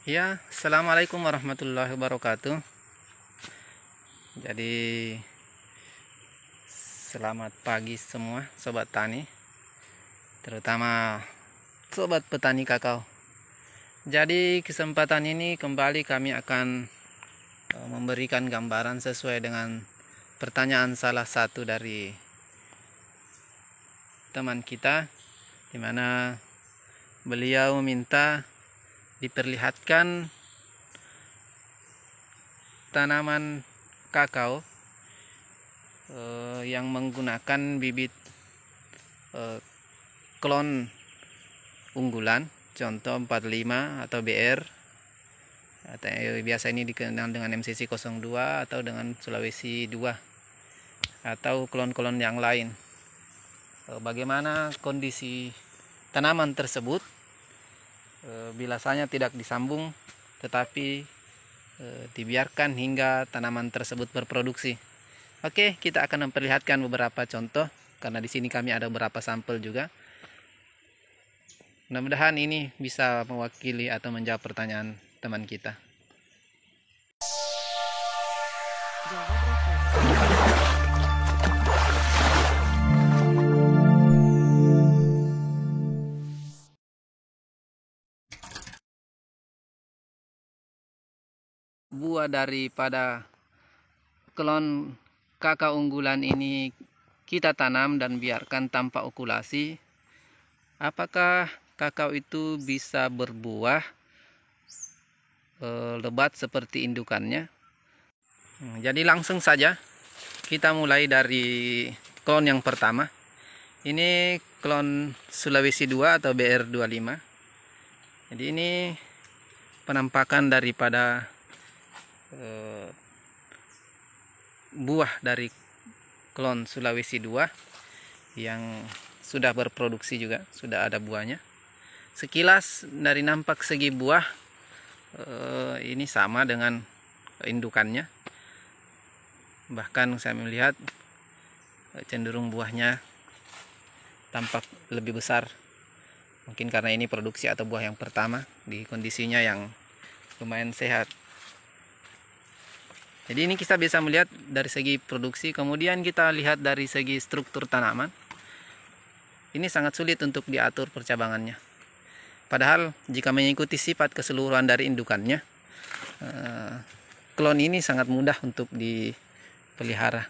Ya, assalamualaikum warahmatullahi wabarakatuh. Jadi, selamat pagi semua sobat tani, terutama sobat petani kakao. Jadi, kesempatan ini kembali kami akan memberikan gambaran sesuai dengan pertanyaan salah satu dari teman kita, di mana beliau minta diperlihatkan tanaman kakao yang menggunakan bibit klon unggulan, contoh 45 atau BR, atau biasa ini dikenal dengan MCC 02 atau dengan Sulawesi 2 atau klon-klon yang lain. Bagaimana kondisi tanaman tersebut bila saja tidak disambung tetapi dibiarkan hingga tanaman tersebut berproduksi. Oke, kita akan memperlihatkan beberapa contoh karena di sini kami ada beberapa sampel juga. Mudah-mudahan ini bisa mewakili atau menjawab pertanyaan teman kita. Buah daripada klon kakao unggulan ini kita tanam dan biarkan tanpa okulasi. Apakah kakao itu bisa berbuah lebat seperti indukannya? Jadi langsung saja kita mulai dari klon yang pertama. Ini klon Sulawesi 2 atau BR25. Jadi ini penampakan daripada buah dari klon Sulawesi 2 yang sudah berproduksi juga, sudah ada buahnya. Sekilas dari nampak segi buah ini sama dengan indukannya. Bahkan saya melihat cenderung buahnya tampak lebih besar. Mungkin karena ini produksi atau buah yang pertama di kondisinya yang lumayan sehat. Jadi ini kita bisa melihat dari segi produksi, kemudian kita lihat dari segi struktur tanaman. Ini sangat sulit untuk diatur percabangannya. Padahal jika mengikuti sifat keseluruhan dari indukannya, klon ini sangat mudah untuk dipelihara.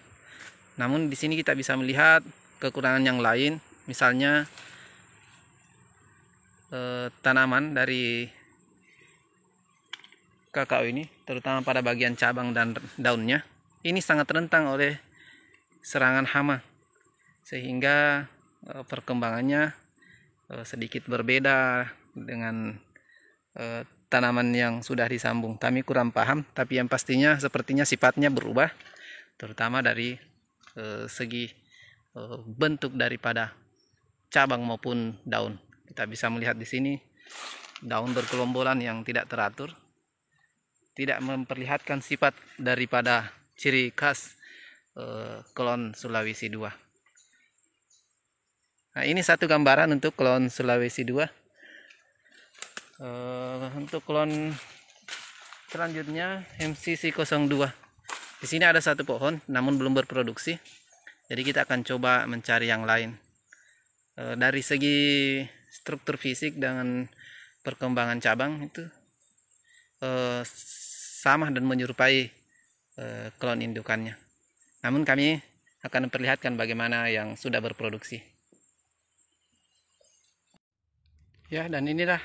Namun di sini kita bisa melihat kekurangan yang lain, misalnya tanaman dari kakao ini, terutama pada bagian cabang dan daunnya, ini sangat rentan oleh serangan hama, sehingga perkembangannya sedikit berbeda dengan tanaman yang sudah disambung. Kami kurang paham, tapi yang pastinya sepertinya sifatnya berubah, terutama dari segi bentuk daripada cabang maupun daun. Kita bisa melihat di sini daun berkelombolan yang tidak teratur, tidak memperlihatkan sifat daripada ciri khas klon Sulawesi 2. Nah, ini satu gambaran untuk klon Sulawesi 2. Untuk klon selanjutnya MCC 02. Di sini ada satu pohon namun belum berproduksi. Jadi kita akan coba mencari yang lain. Dari segi struktur fisik dengan perkembangan cabang itu sama dan menyerupai klon indukannya. Namun kami akan memperlihatkan bagaimana yang sudah berproduksi. Ya, dan inilah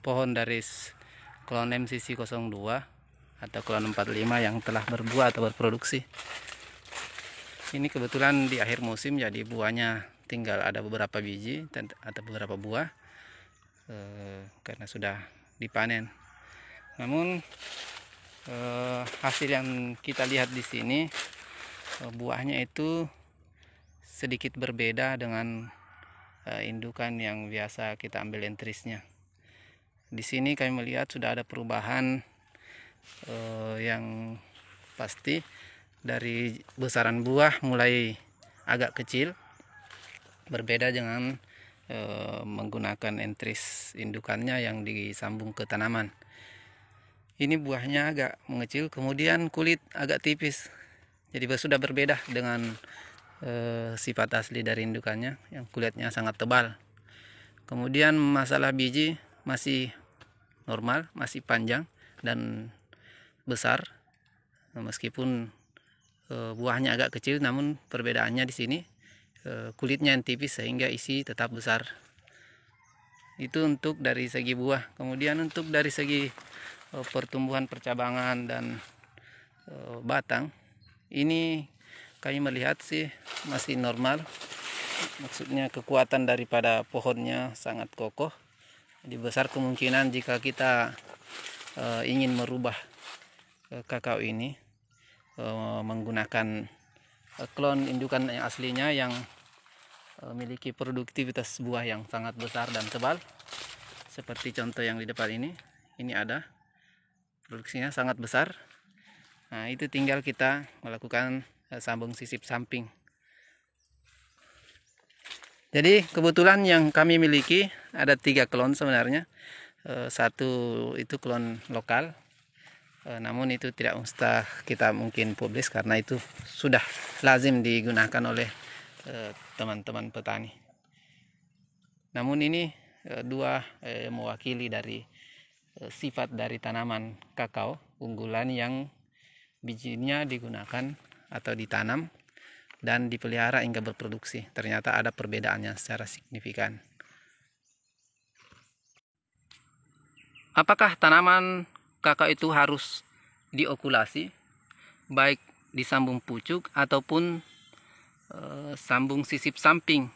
pohon dari klon MCC 02 atau klon 45 yang telah berbuah atau berproduksi. Ini kebetulan di akhir musim, jadi buahnya tinggal ada beberapa biji atau beberapa buah karena sudah dipanen. Namun hasil yang kita lihat di sini, buahnya itu sedikit berbeda dengan indukan yang biasa kita ambil entrisnya. Di sini kami melihat sudah ada perubahan yang pasti dari besaran buah mulai agak kecil, berbeda dengan menggunakan entris indukannya yang disambung ke tanaman. Ini buahnya agak mengecil, kemudian kulit agak tipis. Jadi sudah berbeda dengan sifat asli dari indukannya yang kulitnya sangat tebal. Kemudian masalah biji masih normal, masih panjang dan besar. Meskipun buahnya agak kecil, namun perbedaannya di sini kulitnya yang tipis sehingga isi tetap besar. Itu untuk dari segi buah. Kemudian untuk dari segi pertumbuhan percabangan dan batang, ini kami melihat sih masih normal. Maksudnya kekuatan daripada pohonnya sangat kokoh. Jadi besar kemungkinan jika kita ingin merubah kakao ini menggunakan klon indukan yang aslinya yang memiliki produktivitas buah yang sangat besar dan tebal, seperti contoh yang di depan ini ada produksinya sangat besar. Nah, itu tinggal kita melakukan sambung sisip samping. Jadi kebetulan yang kami miliki ada 3 klon sebenarnya. Satu itu klon lokal, namun itu tidak usah kita mungkin publis karena itu sudah lazim digunakan oleh teman-teman petani. Namun ini dua mewakili dari sifat dari tanaman kakao unggulan yang bijinya digunakan atau ditanam dan dipelihara hingga berproduksi. Ternyata ada perbedaannya secara signifikan. Apakah tanaman kakao itu harus diokulasi, baik disambung pucuk ataupun sambung sisip samping